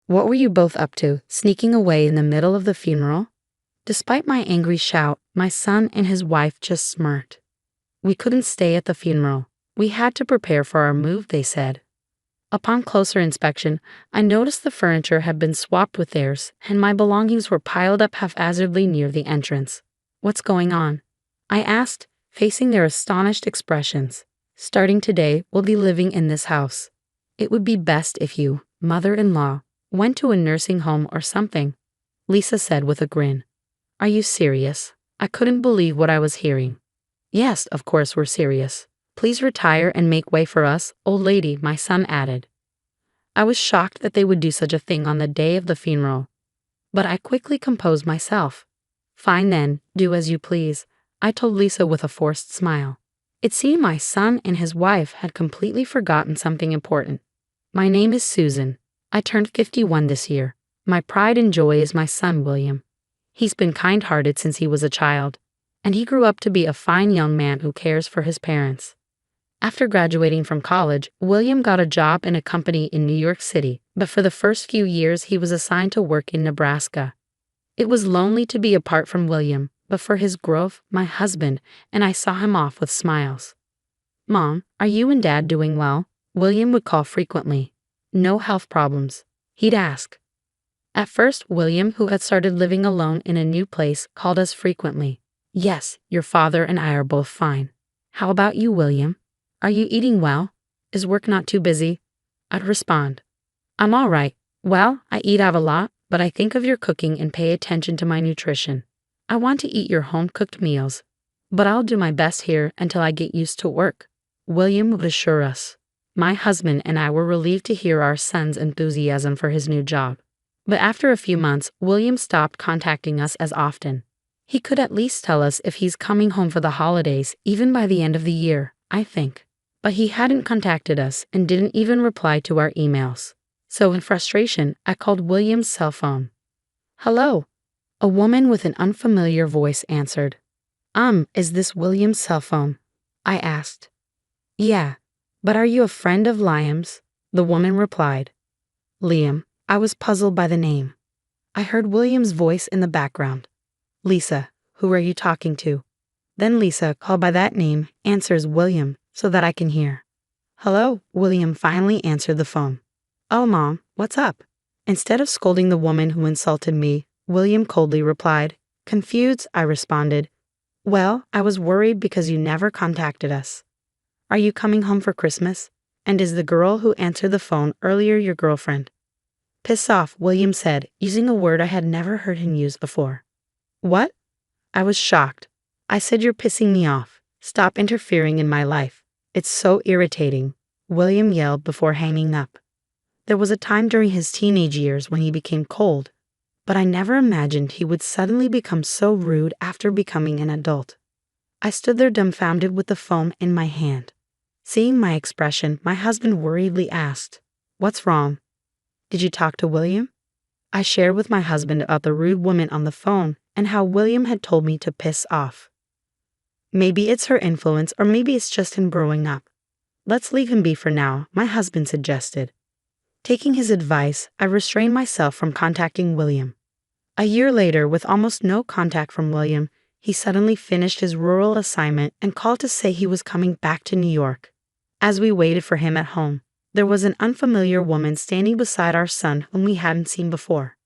What were you both up to, sneaking away in the middle of the funeral?" Despite my angry shout, my son and his wife just smirked. "We couldn't stay at the funeral. We had to prepare for our move," they said. Upon closer inspection, I noticed the furniture had been swapped with theirs, and my belongings were piled up haphazardly near the entrance. "What's going on?" I asked, facing their astonished expressions. "Starting today, we'll be living in this house. It would be best if you, mother-in-law, went to a nursing home or something," Lisa said with a grin. "Are you serious?" I couldn't believe what I was hearing. "Yes, of course we're serious. Please retire and make way for us, old lady," my son added. I was shocked that they would do such a thing on the day of the funeral. But I quickly composed myself. "Fine then, do as you please," I told Lisa with a forced smile. It seemed my son and his wife had completely forgotten something important. "My name is Susan. I turned 51 this year. My pride and joy is my son, William. He's been kind-hearted since he was a child, and he grew up to be a fine young man who cares for his parents." After graduating from college, William got a job in a company in New York City, but for the first few years he was assigned to work in Nebraska. It was lonely to be apart from William, but for his growth, my husband and I saw him off with smiles. "Mom, are you and Dad doing well?" William would call frequently. "No health problems?" he'd ask. At first, William, who had started living alone in a new place, called us frequently. "Yes, your father and I are both fine. How about you, William? Are you eating well? Is work not too busy?" I'd respond, "I'm all right. Well, I eat out a lot, but I think of your cooking and pay attention to my nutrition. I want to eat your home-cooked meals, but I'll do my best here until I get used to work," William would assure us. My husband and I were relieved to hear our son's enthusiasm for his new job. But after a few months, William stopped contacting us as often. He could at least tell us if he's coming home for the holidays, even by the end of the year, I think. But he hadn't contacted us and didn't even reply to our emails. So in frustration, I called William's cell phone. "Hello?" A woman with an unfamiliar voice answered. Is this William's cell phone?" I asked. "Yeah, but are you a friend of Liam's?" the woman replied. "Liam." I was puzzled by the name. I heard William's voice in the background. "Lisa, who are you talking to?" Then Lisa, called by that name, answers William so that I can hear. "Hello," William finally answered the phone. "Oh, Mom, what's up?" Instead of scolding the woman who insulted me, William coldly replied. Confused, I responded, "Well, I was worried because you never contacted us. Are you coming home for Christmas? And is the girl who answered the phone earlier your girlfriend?" "Piss off," William said, using a word I had never heard him use before. "What?" I was shocked. I said, "You're pissing me off. Stop interfering in my life. It's so irritating," William yelled before hanging up. There was a time during his teenage years when he became cold, but I never imagined he would suddenly become so rude after becoming an adult. I stood there dumbfounded with the phone in my hand. Seeing my expression, my husband worriedly asked, "What's wrong? Did you talk to William?" I shared with my husband about the rude woman on the phone and how William had told me to piss off. "Maybe it's her influence, or maybe it's just him growing up. Let's leave him be for now," my husband suggested. Taking his advice, I restrained myself from contacting William. A year later, with almost no contact from William, he suddenly finished his rural assignment and called to say he was coming back to New York. As we waited for him at home, there was an unfamiliar woman standing beside our son whom we hadn't seen before.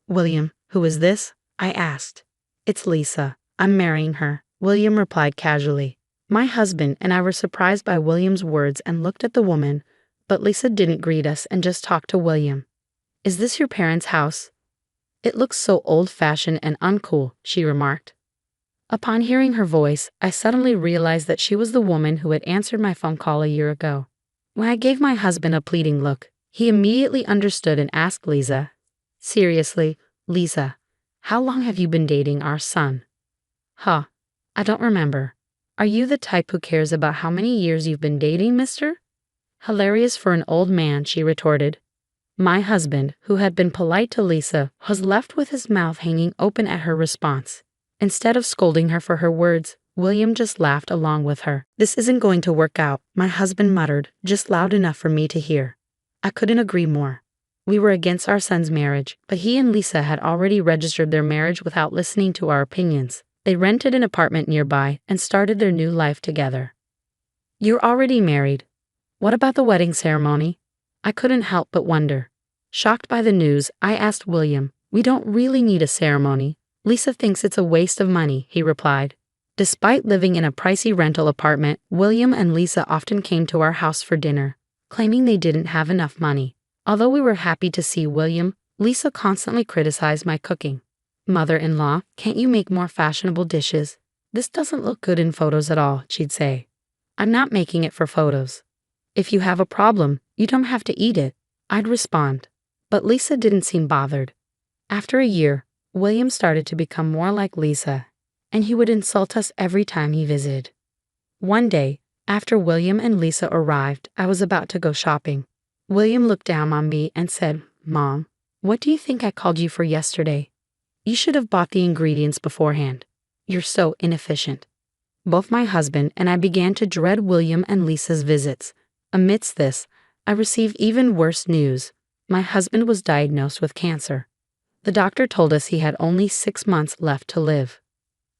"William, who is this?" I asked. "It's Lisa. I'm marrying her," William replied casually. My husband and I were surprised by William's words and looked at the woman, but Lisa didn't greet us and just talked to William. "Is this your parents' house? It looks so old-fashioned and uncool," she remarked. Upon hearing her voice, I suddenly realized that she was the woman who had answered my phone call a year ago. When I gave my husband a pleading look, he immediately understood and asked Lisa, "Seriously, Lisa, how long have you been dating our son?" "Huh, I don't remember. Are you the type who cares about how many years you've been dating, mister?" Hilarious for an old man, she retorted. My husband, who had been polite to Lisa, was left with his mouth hanging open at her response. Instead of scolding her for her words, William just laughed along with her. "This isn't going to work out," my husband muttered, just loud enough for me to hear. I couldn't agree more. We were against our son's marriage, but he and Lisa had already registered their marriage without listening to our opinions. They rented an apartment nearby and started their new life together. You're already married. What about the wedding ceremony? I couldn't help but wonder. Shocked by the news, I asked William. We don't really need a ceremony. Lisa thinks it's a waste of money, he replied. Despite living in a pricey rental apartment, William and Lisa often came to our house for dinner, claiming they didn't have enough money. Although we were happy to see William, Lisa constantly criticized my cooking. Mother-in-law, can't you make more fashionable dishes? This doesn't look good in photos at all, she'd say. I'm not making it for photos. If you have a problem, you don't have to eat it, I'd respond. But Lisa didn't seem bothered. After a year, William started to become more like Lisa, and he would insult us every time he visited. One day, after William and Lisa arrived, I was about to go shopping. William looked down on me and said, Mom, what do you think I called you for yesterday? You should have bought the ingredients beforehand. You're so inefficient. Both my husband and I began to dread William and Lisa's visits. Amidst this, I received even worse news. My husband was diagnosed with cancer. The doctor told us he had only 6 months left to live.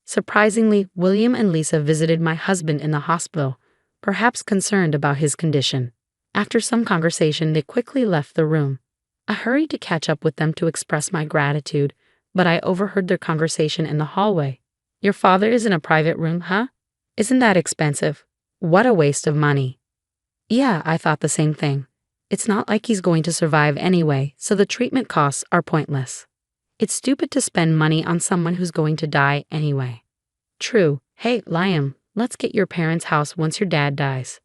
Surprisingly, William and Lisa visited my husband in the hospital, perhaps concerned about his condition. After some conversation, they quickly left the room. I hurried to catch up with them to express my gratitude, but I overheard their conversation in the hallway. Your father is in a private room, huh? Isn't that expensive? What a waste of money. Yeah, I thought the same thing. It's not like he's going to survive anyway, so the treatment costs are pointless. It's stupid to spend money on someone who's going to die anyway. True. Hey, Liam, let's get your parents' house once your dad dies.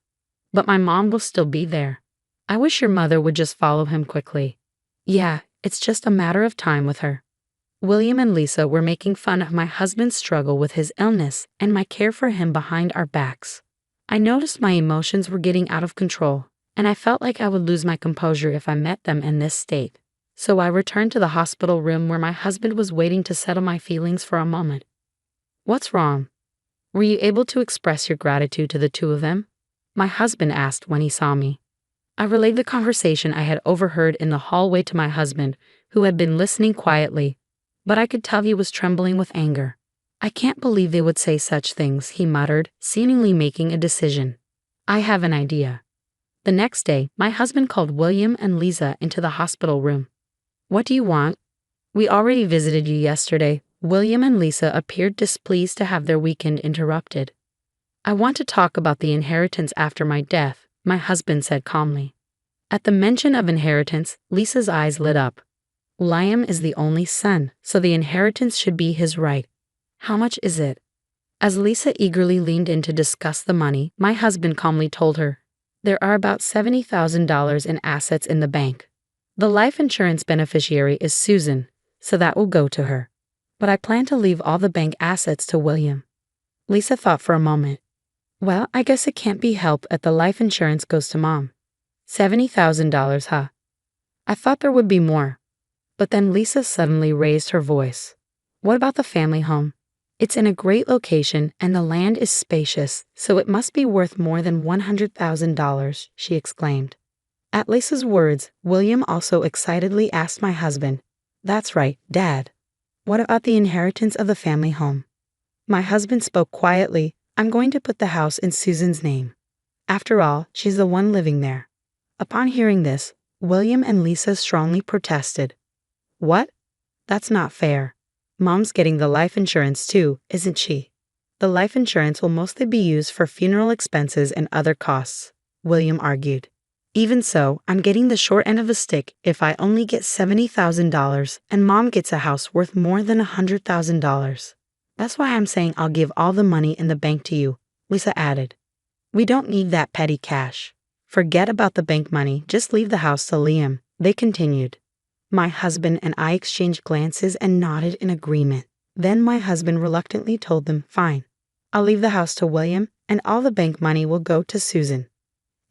But my mom will still be there. I wish your mother would just follow him quickly. Yeah, it's just a matter of time with her. William and Lisa were making fun of my husband's struggle with his illness and my care for him behind our backs. I noticed my emotions were getting out of control, and I felt like I would lose my composure if I met them in this state. So I returned to the hospital room where my husband was waiting to settle my feelings for a moment. What's wrong? Were you able to express your gratitude to the two of them? My husband asked when he saw me. I relayed the conversation I had overheard in the hallway to my husband, who had been listening quietly, but I could tell he was trembling with anger. I can't believe they would say such things, he muttered, seemingly making a decision. I have an idea. The next day, my husband called William and Lisa into the hospital room. What do you want? We already visited you yesterday. William and Lisa appeared displeased to have their weekend interrupted. I want to talk about the inheritance after my death, my husband said calmly. At the mention of inheritance, Lisa's eyes lit up. Liam is the only son, so the inheritance should be his right. How much is it? As Lisa eagerly leaned in to discuss the money, my husband calmly told her, there are about $70,000 in assets in the bank. The life insurance beneficiary is Susan, so that will go to her. But I plan to leave all the bank assets to William. Lisa thought for a moment. Well, I guess it can't be helped that the life insurance goes to Mom. $70,000, huh? I thought there would be more. But then Lisa suddenly raised her voice. What about the family home? It's in a great location and the land is spacious, so it must be worth more than $100,000, she exclaimed. At Lisa's words, William also excitedly asked my husband, That's right, Dad. What about the inheritance of the family home? My husband spoke quietly. I'm going to put the house in Susan's name. After all, she's the one living there. Upon hearing this, William and Lisa strongly protested. What? That's not fair. Mom's getting the life insurance too, isn't she? The life insurance will mostly be used for funeral expenses and other costs, William argued. Even so, I'm getting the short end of the stick if I only get $70,000 and Mom gets a house worth more than $100,000. That's why I'm saying I'll give all the money in the bank to you, Lisa added. We don't need that petty cash. Forget about the bank money, just leave the house to Liam, they continued. My husband and I exchanged glances and nodded in agreement. Then my husband reluctantly told them, Fine, I'll leave the house to William and all the bank money will go to Susan.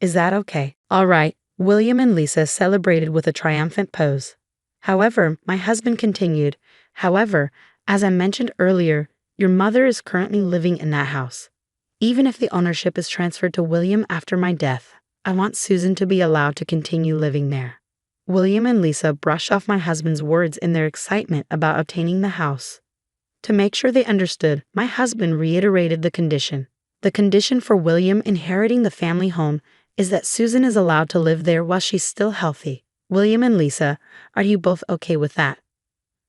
Is that okay? All right, William and Lisa celebrated with a triumphant pose. However, my husband continued, as I mentioned earlier, your mother is currently living in that house. Even if the ownership is transferred to William after my death, I want Susan to be allowed to continue living there. William and Lisa brushed off my husband's words in their excitement about obtaining the house. To make sure they understood, my husband reiterated the condition. The condition for William inheriting the family home is that Susan is allowed to live there while she's still healthy. William and Lisa, are you both okay with that?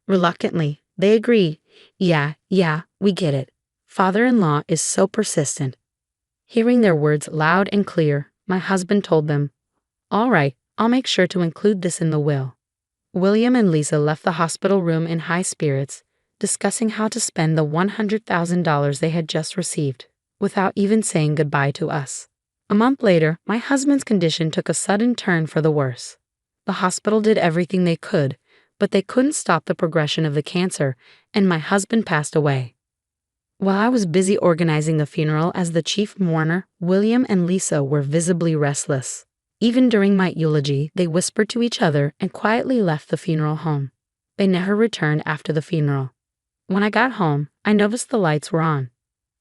Reluctantly, they agreed. Yeah, we get it. Father-in-law is so persistent. Hearing their words loud and clear, my husband told them, all right, I'll make sure to include this in the will. William and Lisa left the hospital room in high spirits, discussing how to spend the $100,000 they had just received, without even saying goodbye to us. A month later, my husband's condition took a sudden turn for the worse. The hospital did everything they could, but they couldn't stop the progression of the cancer, and my husband passed away. While I was busy organizing the funeral as the chief mourner, William and Lisa were visibly restless. Even during my eulogy, they whispered to each other and quietly left the funeral home. They never returned after the funeral. When I got home, I noticed the lights were on.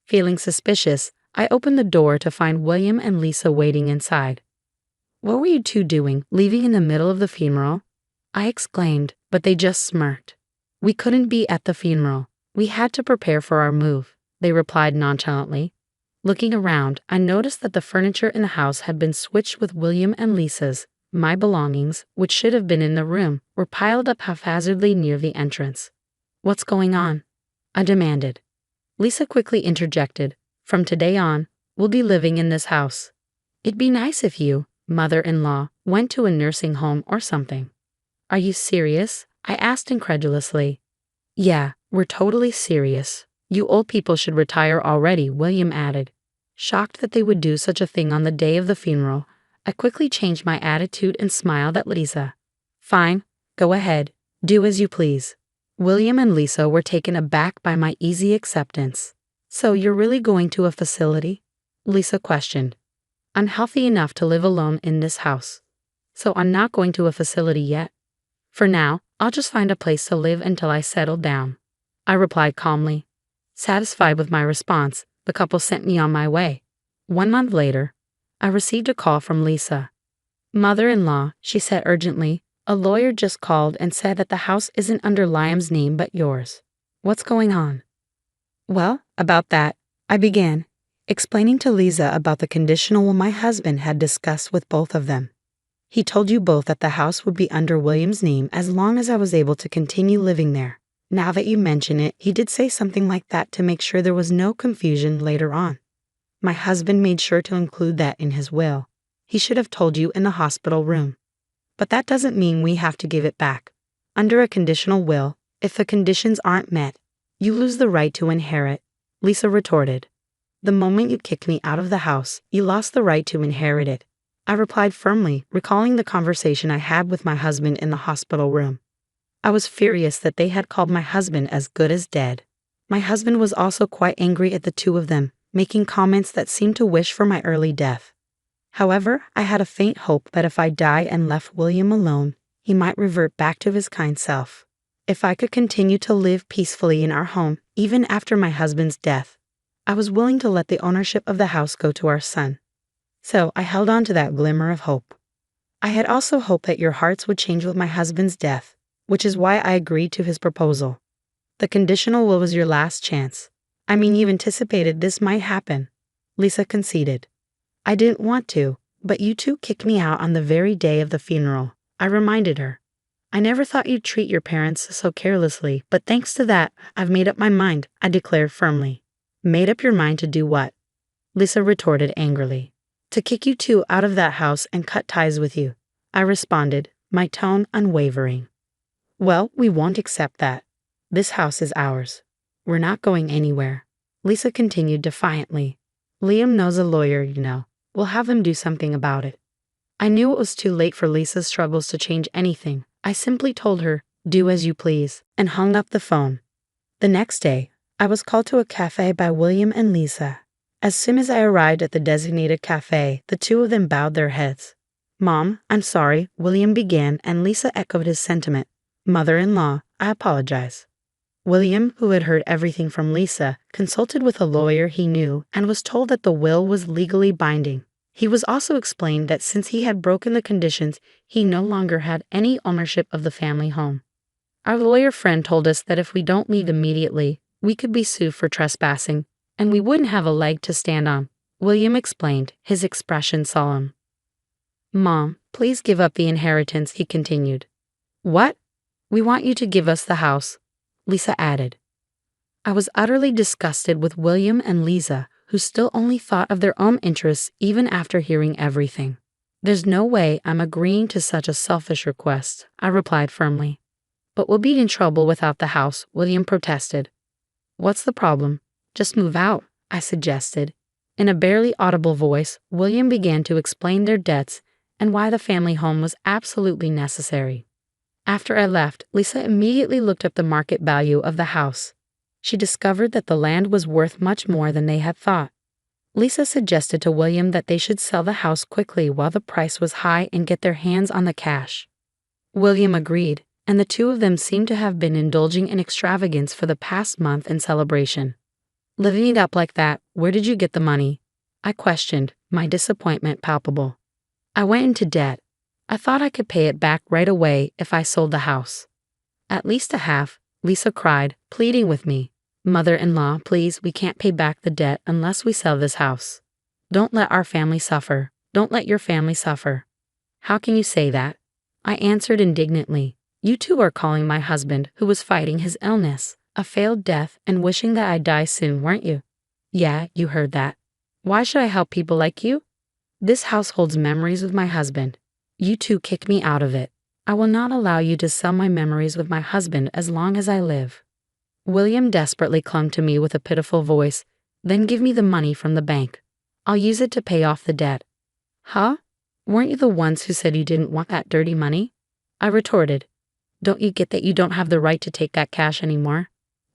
Feeling suspicious, I opened the door to find William and Lisa waiting inside. What were you two doing, leaving in the middle of the funeral? I exclaimed, but they just smirked. We couldn't be at the funeral. We had to prepare for our move, they replied nonchalantly. Looking around, I noticed that the furniture in the house had been switched with William and Lisa's. My belongings, which should have been in the room, were piled up haphazardly near the entrance. What's going on? I demanded. Lisa quickly interjected. From today on, we'll be living in this house. It'd be nice if you, mother-in-law, went to a nursing home or something. Are you serious? I asked incredulously. Yeah, we're totally serious. You old people should retire already, William added. Shocked that they would do such a thing on the day of the funeral, I quickly changed my attitude and smiled at Lisa. Fine, go ahead, do as you please. William and Lisa were taken aback by my easy acceptance. So you're really going to a facility? Lisa questioned. I'm healthy enough to live alone in this house. So I'm not going to a facility yet. For now, I'll just find a place to live until I settle down. I replied calmly. Satisfied with my response, the couple sent me on my way. 1 month later, I received a call from Lisa. Mother-in-law, she said urgently, a lawyer just called and said that the house isn't under Liam's name but yours. What's going on? Well, about that, I began, explaining to Lisa about the conditional will my husband had discussed with both of them. He told you both that the house would be under William's name as long as I was able to continue living there. Now that you mention it, he did say something like that to make sure there was no confusion later on. My husband made sure to include that in his will. He should have told you in the hospital room. But that doesn't mean we have to give it back. Under a conditional will, if the conditions aren't met, you lose the right to inherit, Lisa retorted. The moment you kicked me out of the house, you lost the right to inherit it. I replied firmly, recalling the conversation I had with my husband in the hospital room. I was furious that they had called my husband as good as dead. My husband was also quite angry at the two of them, making comments that seemed to wish for my early death. However, I had a faint hope that if I died and left William alone, he might revert back to his kind self. If I could continue to live peacefully in our home, even after my husband's death, I was willing to let the ownership of the house go to our son. So I held on to that glimmer of hope. I had also hoped that your hearts would change with my husband's death, which is why I agreed to his proposal. The conditional will was your last chance. I mean, you anticipated this might happen. Lisa conceded. I didn't want to, but you two kicked me out on the very day of the funeral. I reminded her. I never thought you'd treat your parents so carelessly, but thanks to that, I've made up my mind, I declared firmly. Made up your mind to do what? Lisa retorted angrily. To kick you two out of that house and cut ties with you. I responded, my tone unwavering. Well, we won't accept that. This house is ours. We're not going anywhere. Lisa continued defiantly. Liam knows a lawyer, you know. We'll have him do something about it. I knew it was too late for Lisa's struggles to change anything. I simply told her, do as you please, and hung up the phone. The next day, I was called to a cafe by William and Lisa. As soon as I arrived at the designated cafe, the two of them bowed their heads. Mom, I'm sorry, William began, and Lisa echoed his sentiment. Mother-in-law, I apologize. William, who had heard everything from Lisa, consulted with a lawyer he knew and was told that the will was legally binding. He was also explained that since he had broken the conditions, he no longer had any ownership of the family home. Our lawyer friend told us that if we don't leave immediately, we could be sued for trespassing, and we wouldn't have a leg to stand on, William explained, his expression solemn. Mom, please give up the inheritance, he continued. What? We want you to give us the house, Lisa added. I was utterly disgusted with William and Lisa, who still only thought of their own interests even after hearing everything. There's no way I'm agreeing to such a selfish request, I replied firmly. But we'll be in trouble without the house, William protested. What's the problem? Just move out, I suggested. In a barely audible voice, William began to explain their debts and why the family home was absolutely necessary. After I left, Lisa immediately looked up the market value of the house. She discovered that the land was worth much more than they had thought. Lisa suggested to William that they should sell the house quickly while the price was high and get their hands on the cash. William agreed, and the two of them seemed to have been indulging in extravagance for the past month in celebration. Living it up like that, where did you get the money? I questioned, my disappointment palpable. I went into debt. I thought I could pay it back right away if I sold the house. At least a half, Lisa cried, pleading with me. Mother-in-law, please, we can't pay back the debt unless we sell this house. Don't let our family suffer. Don't let your family suffer. How can you say that? I answered indignantly. You two are calling my husband, who was fighting his illness, a failed death and wishing that I'd die soon, weren't you? Yeah, you heard that. Why should I help people like you? This house holds memories with my husband. You two kick me out of it. I will not allow you to sell my memories with my husband as long as I live. William desperately clung to me with a pitiful voice. Then give me the money from the bank. I'll use it to pay off the debt. Huh? Weren't you the ones who said you didn't want that dirty money? I retorted. Don't you get that you don't have the right to take that cash anymore?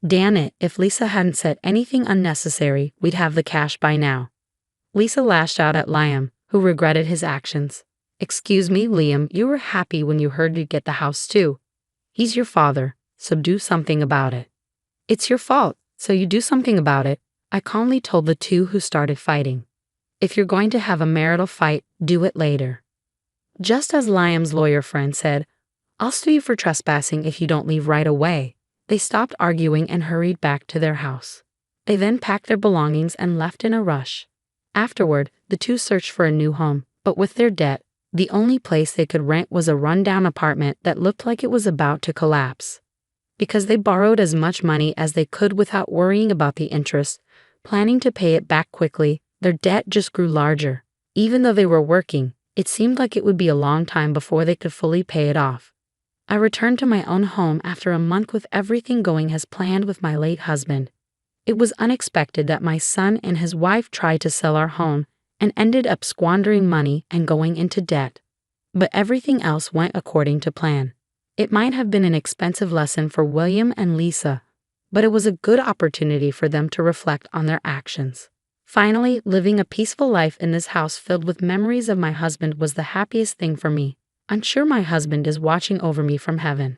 Damn it, if Lisa hadn't said anything unnecessary, we'd have the cash by now. Lisa lashed out at Liam, who regretted his actions. Excuse me, Liam, you were happy when you heard you'd get the house too. He's your father, so do something about it. It's your fault, so you do something about it, I calmly told the two who started fighting. If you're going to have a marital fight, do it later. Just as Liam's lawyer friend said, I'll sue you for trespassing if you don't leave right away. They stopped arguing and hurried back to their house. They then packed their belongings and left in a rush. Afterward, the two searched for a new home, but with their debt, the only place they could rent was a rundown apartment that looked like it was about to collapse. Because they borrowed as much money as they could without worrying about the interest, planning to pay it back quickly, their debt just grew larger. Even though they were working, it seemed like it would be a long time before they could fully pay it off. I returned to my own home after a month with everything going as planned with my late husband. It was unexpected that my son and his wife tried to sell our home and ended up squandering money and going into debt. But everything else went according to plan. It might have been an expensive lesson for William and Lisa, but it was a good opportunity for them to reflect on their actions. Finally, living a peaceful life in this house filled with memories of my husband was the happiest thing for me. I'm sure my husband is watching over me from heaven.